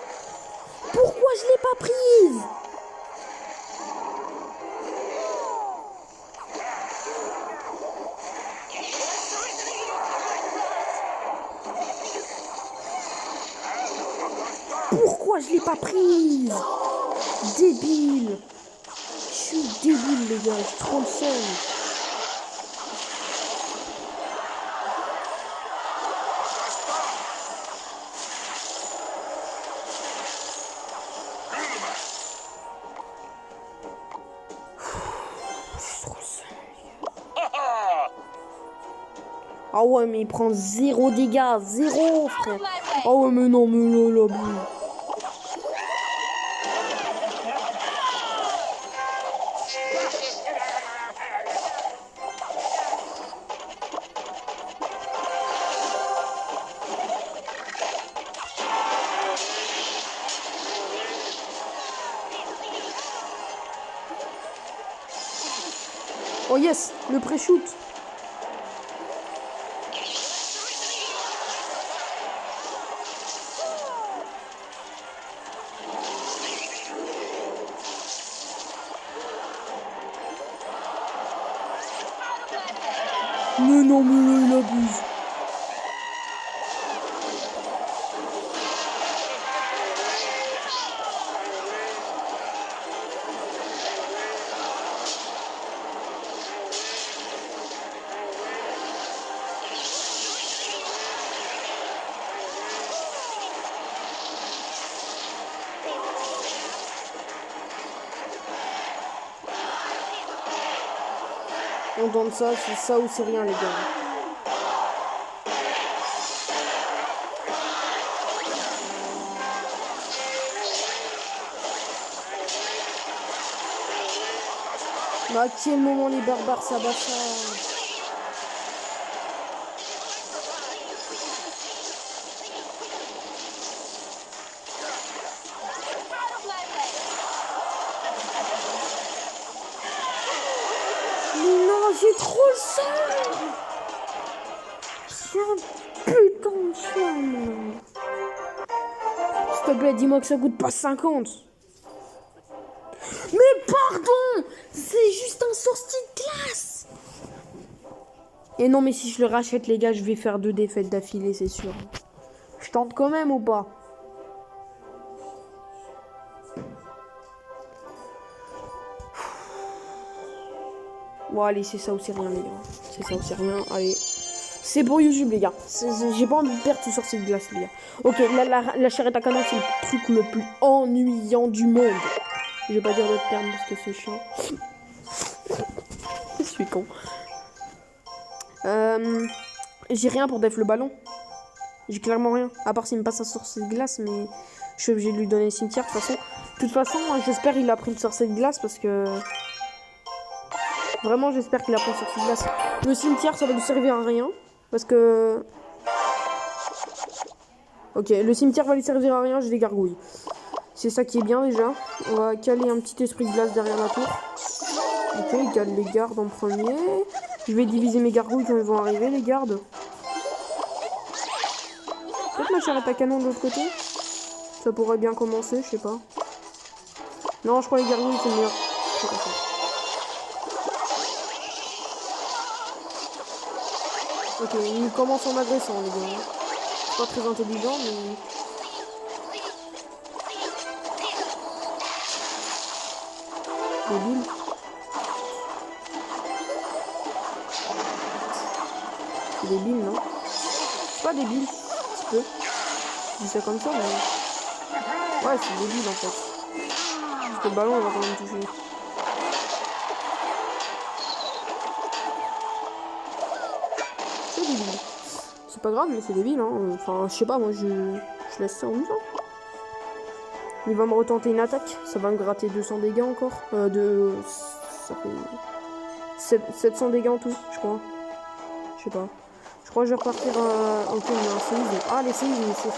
pourquoi je l'ai pas prise? Pourquoi je l'ai pas prise? Débile. Je suis débile les gars, j'ai trop le seum. Ah ouais mais il prend 0 dégâts, 0 frère. Ah ouais mais non mais là. Oh yes, le pré-shoot. Mais non, mais là, il abuse. On tente ça, c'est ça ou c'est rien, les gars. Mais à quel moment les barbares s'abattent ça? J'ai trop le seum. J'ai un putain de seum. S'il te plaît, dis-moi que ça coûte pas 50. Mais pardon, c'est juste un sorcier de glace. Et non, mais si je le rachète, les gars, je vais faire 2 défaites d'affilée, c'est sûr. Je tente quand même ou pas? Bon, allez, c'est ça ou c'est rien, les gars. C'est ça ou c'est rien, allez. C'est pour YouTube, les gars. J'ai pas envie de perdre ce sorcier de glace, les gars. Ok, la charrette à canon, c'est le truc le plus ennuyant du monde. Je vais pas dire d'autres termes parce que c'est chiant. Je suis con. J'ai rien pour def le ballon. J'ai clairement rien. À part s'il me passe un sorcier de glace, mais je suis obligé de lui donner le cimetière de toute façon. De toute façon, j'espère qu'il a pris le sorcier de glace parce que... Vraiment, j'espère qu'il a pris le sorcier de glace. Le cimetière, ça va lui servir à rien. Parce que... Ok, le cimetière va lui servir à rien, j'ai des gargouilles. C'est ça qui est bien déjà. On va caler un petit esprit de glace derrière la tour. Ok, il cale les gardes en premier. Je vais diviser mes gargouilles quand ils vont arriver, les gardes. Peut-être ma charrette à canon de l'autre côté. Ça pourrait bien commencer, je sais pas. Non, je crois les gargouilles c'est mieux. Ok, il commence en agressant, les gars. Pas très intelligent, mais... Débile. C'est débile, non? C'est pas débile, un petit peu. Je dis ça comme ça, mais... Ouais, c'est débile, en fait. Parce que le ballon, on va quand même toucher. C'est débile. C'est pas grave, mais c'est débile, hein. Enfin, je sais pas, moi, je laisse ça en misant. Il va me retenter une attaque. Ça va me gratter 200 dégâts encore. Ça fait 700 dégâts en tout, je crois. Je sais pas. Je crois que je vais repartir... Ok, il y a un séisme. Ah, les séismes, c'est...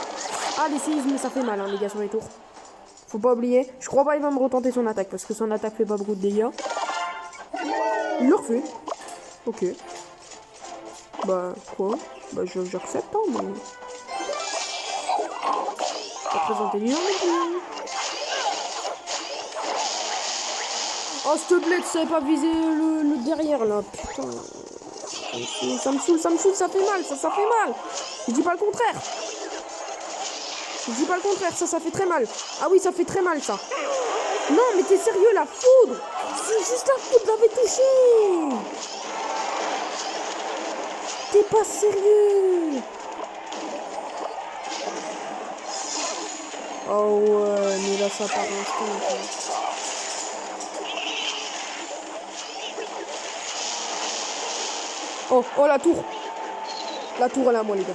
Ah, les séismes, ça fait mal, hein, les gars, sur les tours. Faut pas oublier. Je crois pas qu'il va me retenter son attaque, parce que son attaque fait pas beaucoup de dégâts. Il le refait. Ok. Bah, quoi? Bah, j'accepte, hein, mais... Pas très intelligent, non plus. Oh, s'il te plaît, tu savais pas viser le derrière, là. Putain. Ça me saoule, ça fait mal, ça fait mal. Je dis pas le contraire. Je dis pas le contraire, ça fait très mal. Ah oui, ça fait très mal, ça. Non, mais t'es sérieux, la foudre? C'est juste la foudre, l'avait touché. T'es pas sérieux? Oh ouais, mais là, ça part instant. Oh, la tour. La tour, elle est à moi, les gars.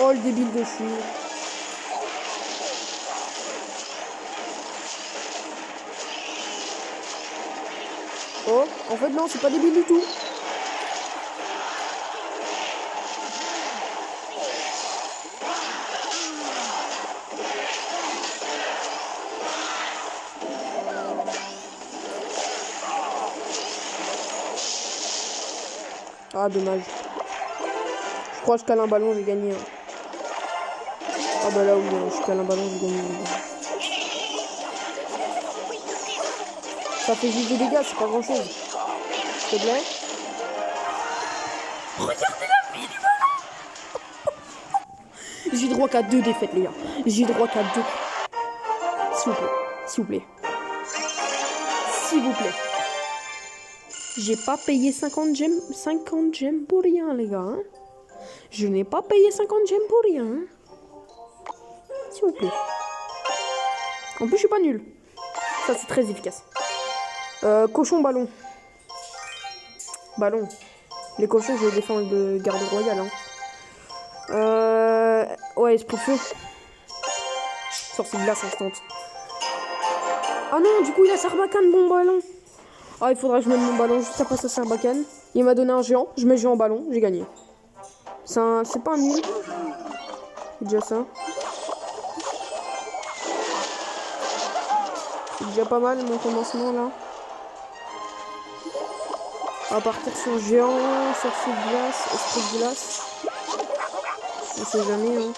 Oh, le débile de chou. Oh, en fait, non, c'est pas débile du tout. Ah, dommage. Je crois que je cale un ballon, j'ai gagné. Ah bah là oui, je cale un ballon, j'ai gagné. Ça fait juste des dégâts, c'est pas grand chose. S'il te plaît. Regardez la vie du ballon. J'ai droit qu'à 2 défaites, les gars. J'ai droit qu'à 2. S'il vous plaît. S'il vous plaît. s'il vous plaît. J'ai pas payé 50 gemmes pour rien, les gars. Hein. Je n'ai pas payé 50 gemmes pour rien. Hein. S'il vous plaît. En plus, je suis pas nul. Ça, c'est très efficace. Cochon, ballon. Ballon. Les cochons, je vais défendre le garde royal. Hein. Ouais, esprit de feu. Sortie de glace instante. Ah non, du coup, il a Sarbacane, mon ballon. Ah, il faudra que je mette mon ballon juste après ça, Sarbacane. Il m'a donné un géant. Je mets le géant ballon, j'ai gagné. C'est pas un nul. C'est déjà ça. C'est déjà pas mal mon commencement là. On va partir sur géant, sorcier de glace, esprit de glace. On sait jamais hein.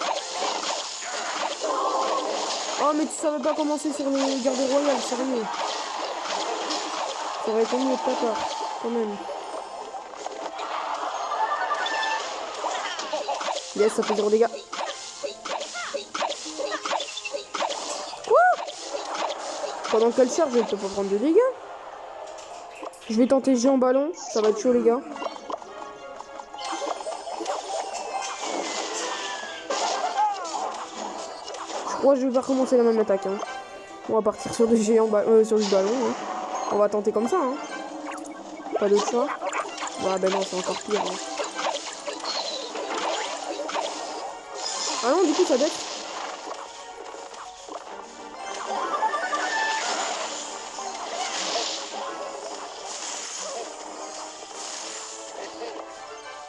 Oh mais tu savais pas commencer sur les gardes royales, sérieux. Ça aurait été mieux de ta part, quand même. Yes, ça fait 0 dégâts. Quoi? Pendant qu'elle charge, elle peut pas prendre de dégâts. Je vais tenter géant ballon, ça va être chaud les gars. Je crois que je vais pas recommencer la même attaque. Hein. On va partir sur du géant sur du ballon. Hein. On va tenter comme ça. Hein. Pas d'autre choix. Ah ben non, c'est encore pire. Hein. Ah non, du coup ça deck.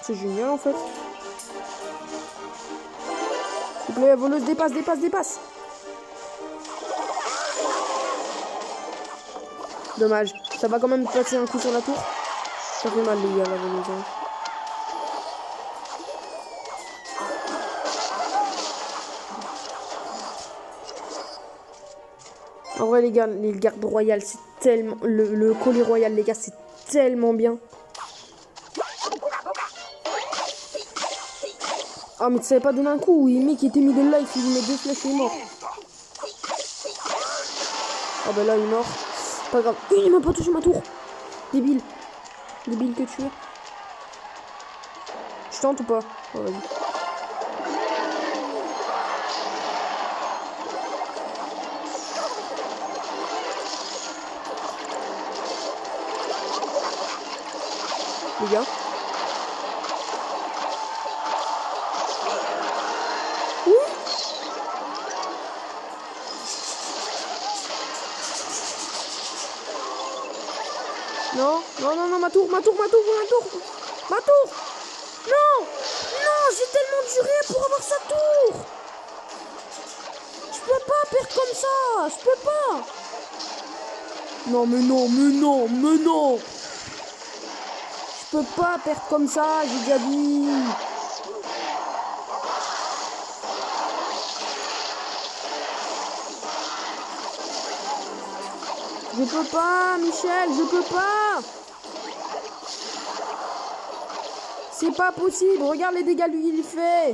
C'est génial en fait. S'il vous plaît, voleuse, dépasse. Dommage. Ça va quand même passer un coup sur la tour. Ça fait mal les gars, la voleuse. Hein. En vrai les gars, les gardes royales, c'est tellement... Le collier royal les gars, c'est tellement bien. Ah mais tu savais pas donner un coup, le mec qui était mis de life, il lui met 2 flèches et il est mort. Ah bah là il est mort. Pas grave. Il m'a pas touché ma tour. Débile. Débile que tu es. Je tente ou pas? Oh, vas-y. Les gars. Non, ma tour. Non, j'ai tellement duré pour avoir sa tour. Je peux pas perdre comme ça, je peux pas. Non, mais non. Je peux pas perdre comme ça, j'ai déjà dit. Je peux pas, Michel, je peux pas. C'est pas possible, regarde les dégâts lui il fait.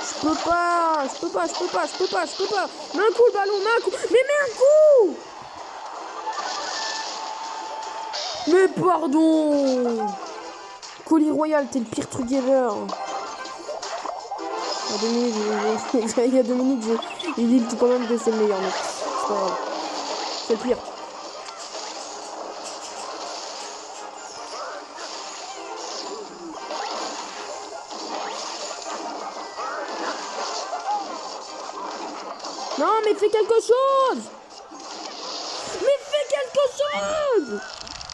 Je peux pas. Mets un coup le ballon, mets un coup. Mais mets un coup. Mais pardon. Collier royal, t'es le pire truc ever. Il y a 2 minutes, il dit quand même que c'est le meilleur, mais c'est pas grave. C'est le pire. Non, mais fais quelque chose!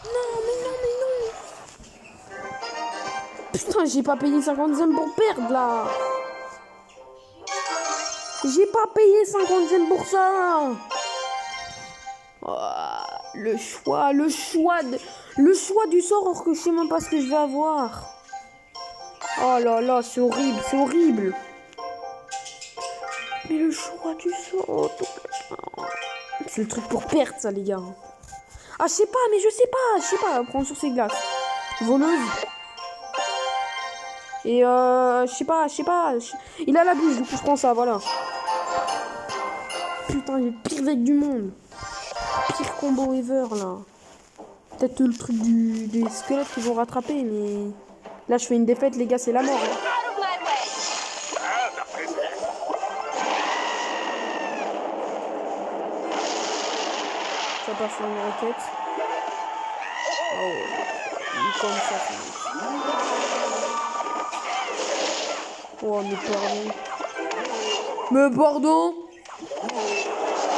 Non. Putain, j'ai pas payé 50 cents pour perdre, là! J'ai pas payé 50 cents pour ça! Oh, le choix du sort, alors que je sais même pas ce que je vais avoir. Oh là là, c'est horrible. Mais le choix du sort... C'est le truc pour perdre, ça, les gars. Ah, je sais pas. Prendre sur ses glaces. Voleuse. Et je sais pas. Il a la bouche, du coup, je prends ça, voilà. putain, j'ai le pire deck du monde. Pire combo ever, là. Peut-être le truc des squelettes qui vont rattraper, mais... Là, je fais une défaite, les gars, c'est la mort. Hein. Ça part sur une roquette. Oh, comme ça. Oh, mais pardon. Mais pardon.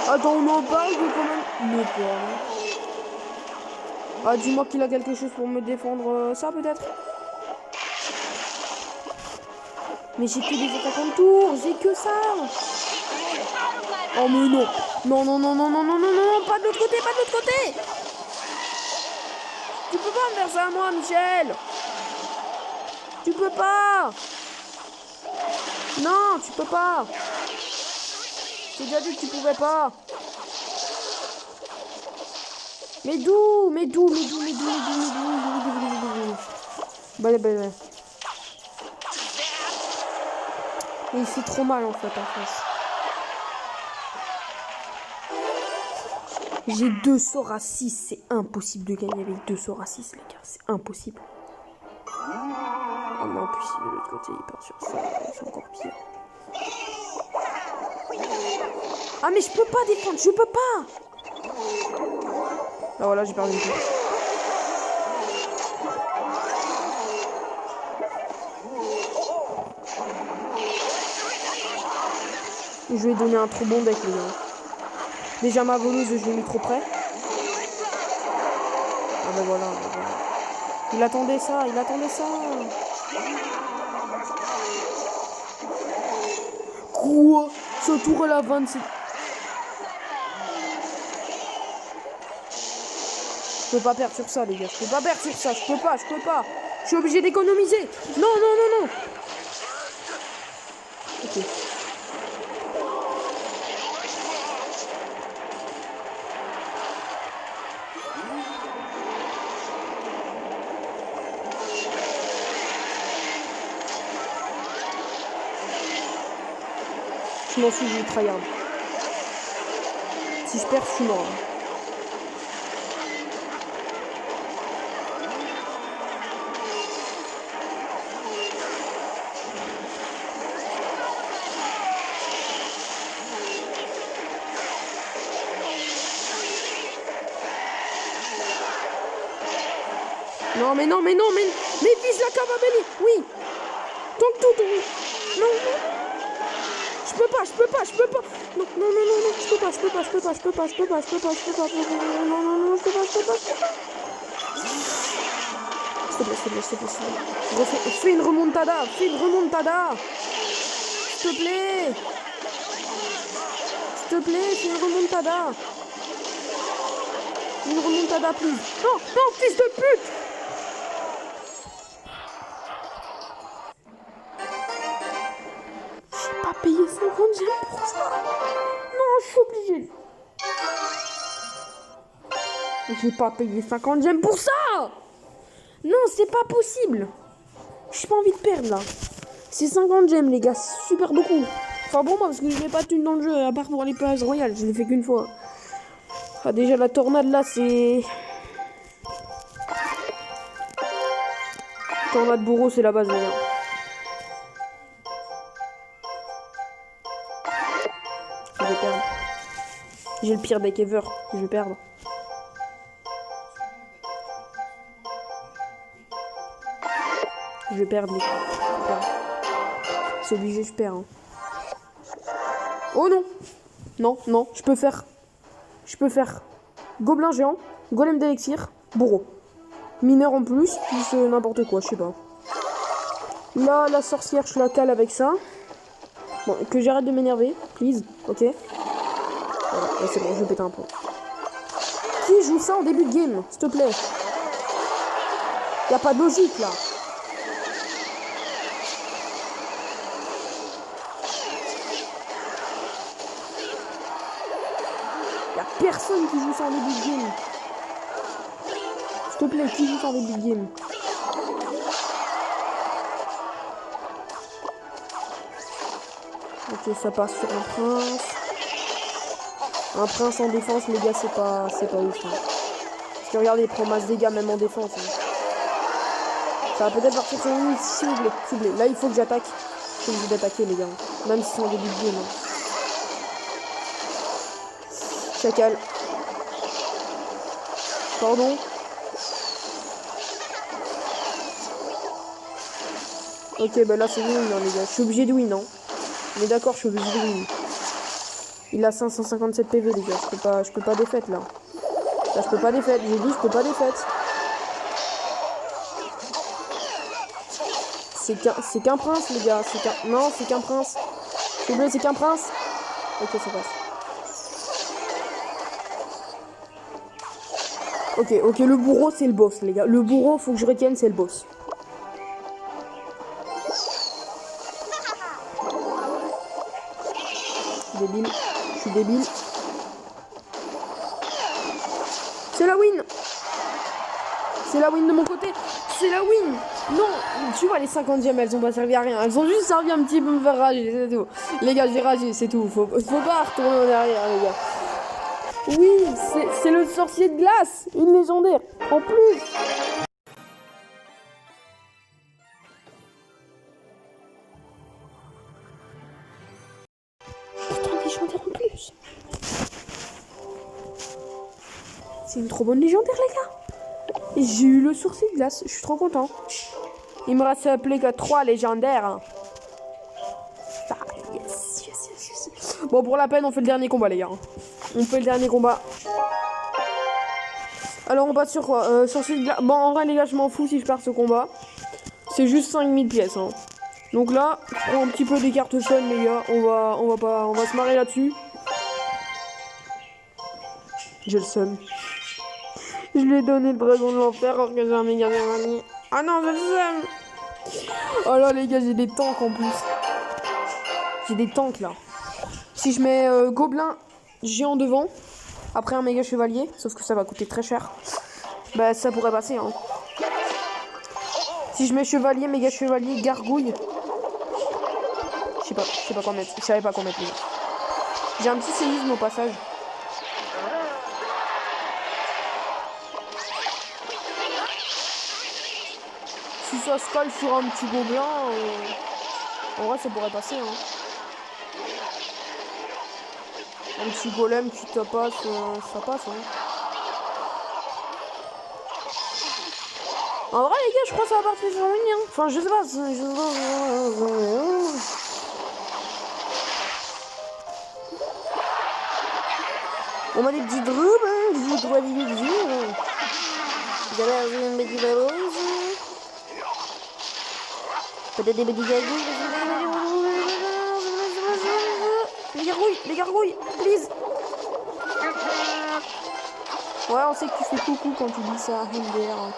Attends, on en parle ou quand même. Mais pardon. Ah, dis-moi qu'il a quelque chose pour me défendre ça, peut-être. Mais j'ai que des attaques en tour, j'ai que ça. Oh, mais non. Non, non, non, non, non, non, non, non, pas de l'autre côté, pas de l'autre côté. Tu peux pas me faire ça à moi, Michel. Tu peux pas. Non, tu peux pas. J'ai déjà dit que tu pouvais pas. Mais d'où? Bah. Mais il fait trop mal en fait en face. J'ai 2 sorts à 6, c'est impossible de gagner avec 2 sorts à 6 les gars, c'est impossible. Oh mais en plus il est de l'autre côté, il part sur ça, c'est encore pire. Ah mais je peux pas défendre, je peux pas. Ah voilà, j'ai perdu une tour. Je lui ai donné un trop bon deck les gars. Déjà ma voleuse je l'ai mis trop près. Ah ben voilà. Il attendait ça. Quoi? Ce tour à la 27. Je peux pas perdre sur ça les gars. Je peux pas. Je suis obligé d'économiser. Non. Ok. Je m'en fous, je vais tryhard. Si je perds, je suis mort. Non, mais vise la Cavabelli, oui. Tant que tout, non. Je peux pas. Non, je peux pas. Non, je peux pas. S'il te plaît. Fais une remontada. S'il te plaît. Fais une remontada. Plus. Non, fils de pute. J'ai pas payé 50 gemmes pour ça. Non, je suis obligée. J'ai pas payé 50 gemmes pour ça. Non, c'est pas possible. J'ai pas envie de perdre là. C'est 50 gemmes les gars, c'est super beaucoup. Enfin bon, moi parce que je n'ai pas de thune dans le jeu, à part pour les plages royales, je l'ai fait qu'une fois. Enfin déjà la tornade là c'est... Tornade bourreau c'est la base les gars. Je vais perdre. J'ai le pire deck ever, je vais perdre. Je vais perdre les gars. C'est obligé, je perds. Hein. Oh non. Non, je peux faire. Gobelin géant, golem d'élixir, bourreau. Mineur en plus n'importe quoi, je sais pas. Là, la sorcière, je la cale avec ça. Bon, que j'arrête de m'énerver, please, ok. Voilà, c'est bon, je vais péter un peu. Qui joue ça en début de game, s'il te plaît? Y a pas de logique, là. Personne qui joue ça en début de game. S'il te plaît, qui joue ça en début de game? Ok, ça passe sur un prince. Un prince en défense, les gars, c'est pas ouf. Hein. Parce que regardez, il prend masse dégâts même en défense. Hein. Ça va peut-être partir sur une s'il vous plaît, s'il vous plaît. Là, il faut que j'attaque. Je suis obligé d'attaquer, les gars. Même si c'est en début de game. Hein. Chacal. Pardon. Ok, bah là c'est win, hein, les gars. Je suis obligé de win, hein. On est d'accord, je suis obligé de win. Il a 557 PV, les gars. Je peux pas défaite, là. Là, je peux pas défaite. J'ai dit, je peux pas défaite. C'est qu'un prince, les gars. Non, c'est qu'un prince. S'il vous plaît, c'est qu'un prince. Ok, ça passe. Ok, le bourreau, c'est le boss, les gars. Le bourreau, faut que je retienne, c'est le boss. Débile. Je suis débile. C'est la win. C'est la win de mon côté. C'est la win. Non, tu vois, les 50e, elles ont pas servi à rien. Elles ont juste servi un petit peu me faire rager, c'est tout. Les gars, j'ai ragé, c'est tout. Faut pas retourner en arrière, les gars. Oui, c'est le sorcier de glace. Une légendaire. En plus. Putain, légendaire en plus. C'est une trop bonne légendaire, les gars. Et j'ai eu le sorcier de glace. Je suis trop content. Il me reste à appeler que 3 légendaires. Ah, yes. Bon, pour la peine, on fait le dernier combat, les gars. On fait le dernier combat. Alors, on passe sur quoi sorcier de glace. Bon, en vrai, les gars, je m'en fous si je perds ce combat. C'est juste 5000 pièces. Hein. Donc là, je prends un petit peu des cartes fun, les gars. On va se marrer là-dessus. J'ai le seum. Je lui ai donné le dragon de l'enfer alors que j'ai un méga dernier. Ah non, j'ai le seum. Oh là, les gars, j'ai des tanks en plus. J'ai des tanks là. Si je mets gobelin géant devant, après un méga chevalier, sauf que ça va coûter très cher, bah ça pourrait passer. Hein. Si je mets chevalier, méga chevalier, gargouille, je sais pas quoi mettre. Je savais pas quoi mettre. J'ai un petit séisme au passage. Si ça se colle sur un petit gobelin, en vrai ça pourrait passer. Hein. Un petit golem qui tapasse, ça passe. Hein. En vrai les gars, je crois que ça va partir sur la ligne. Hein. Enfin, je sais pas. On m'a des petits drôles, hein, des droits de vie. Vous avez une petite rose. Peut-être des petits gargouilles. Les gargouilles, please. Ouais, on sait que tu fais coucou quand tu dis ça, MDR.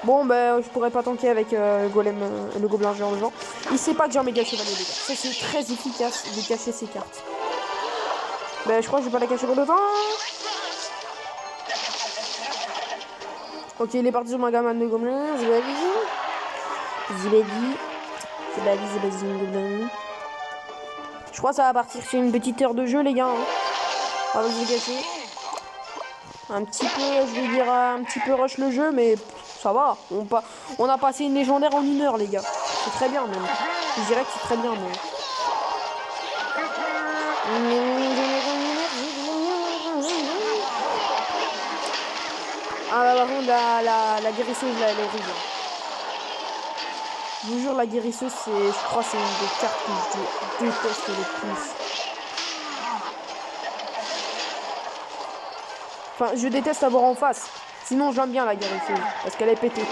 Bon, ben, je pourrais pas tanker avec Golem, le gobelin géant devant. Il sait pas que j'ai un méga chevalier, les gars. Ça, c'est très efficace de cacher ses cartes. Ben, je crois que je vais pas la cacher pour le temps. Ok, il est parti sur ma gamme de gobelins. Zibadi. Je crois que ça va partir sur une petite heure de jeu, les gars. Hein. On va se cacher. Un petit peu, je vais dire, un petit peu rush le jeu, mais ça va. On a passé une légendaire en 1 heure, les gars. C'est très bien, même. Je dirais que c'est très bien, même. Ah, bah, par contre, la guérisseuse, là, elle est horrible. Je vous jure, la guérisseuse, je crois que c'est une des cartes que je déteste le plus. Enfin, je déteste avoir en face. Sinon, j'aime bien la guérisseuse, parce qu'elle est pétée.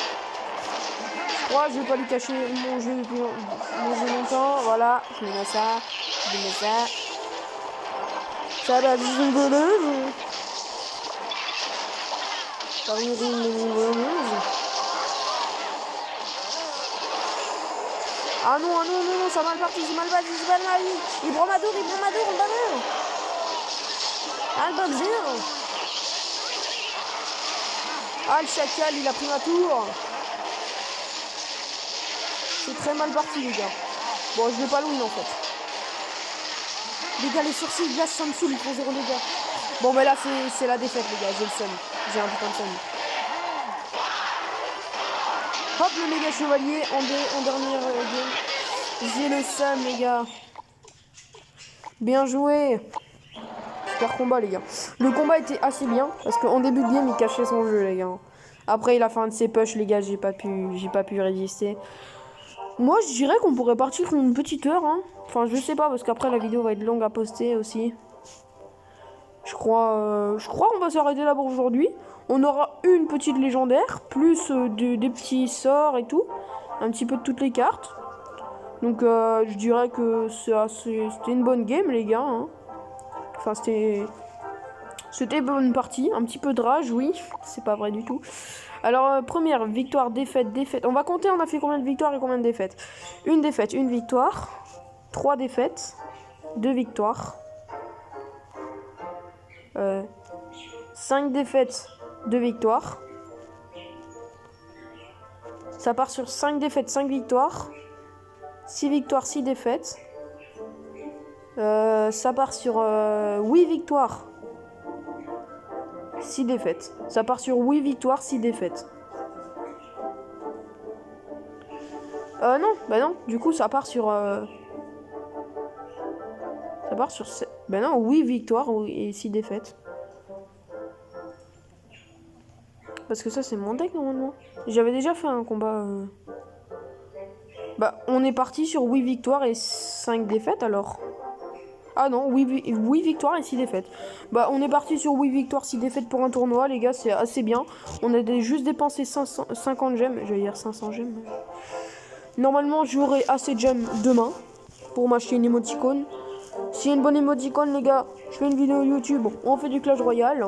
Je crois que je vais pas lui cacher mon jeu depuis longtemps. Voilà, je me mets ça. Je mets ça. Ça va, une voleuse. Par une voleuse. Ah non, ça mal parti, c'est mal parti, c'est pas mal. Il prend ma tour, on va voir. Ah, le bug. Ah, le chacal, il a pris ma tour. C'est très mal parti, les gars. Bon, je vais pas le win, en fait. Les gars, les sorciers de glace, ça me saoule, ils font 0 les gars. Bon, mais là, c'est la défaite, les gars. J'ai le seum. J'ai un putain de seum. Hop, le méga chevalier en dernière game. J'ai le seum, les gars. Bien joué. Super combat, les gars. Le combat était assez bien. Parce qu'en début de game, il cachait son jeu, les gars. Après, il a fait un de ses pushs, les gars. J'ai pas pu résister. Moi, je dirais qu'on pourrait partir une petite heure. Hein. Enfin, je sais pas. Parce qu'après, la vidéo va être longue à poster aussi. Je crois qu'on va s'arrêter là pour aujourd'hui. On aura une petite légendaire, plus des petits sorts et tout. Un petit peu de toutes les cartes. Donc je dirais que c'était une bonne game, les gars. Hein. Enfin, c'était une bonne partie. Un petit peu de rage, oui. C'est pas vrai du tout. Alors, première, victoire, défaite, défaite. On va compter, on a fait combien de victoires et combien de défaites. Une défaite, une victoire. 3 défaites. 2 victoires. 5 défaites, 2 victoires. Ça part sur 5 défaites, 5 victoires. 6 victoires, 6 défaites. Ça part sur 8 victoires, 6 défaites. Ça part sur 8 victoires, 6 défaites. Non, bah non. Du coup, ça part sur... Ça part sur... Bah non, 8 victoires et 6 défaites. Parce que ça, c'est mon deck, normalement. J'avais déjà fait un combat... Bah, on est parti sur 8 victoires et 5 défaites, alors. Ah non, 8 victoires et 6 défaites. Bah, on est parti sur 8 victoires, 6 défaites pour un tournoi, les gars, c'est assez bien. On a juste dépensé 50 gemmes. J'allais dire 500 gemmes. Normalement, j'aurai assez de gemmes demain pour m'acheter une émoticône. S'il y a une bonne émoticône, les gars, je fais une vidéo YouTube, on fait du Clash Royale.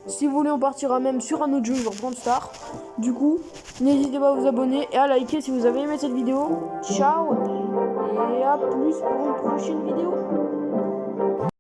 Si vous voulez, on partira même sur un autre jeu, genre Grand Star. Du coup, n'hésitez pas à vous abonner et à liker si vous avez aimé cette vidéo. Ciao et à plus pour une prochaine vidéo.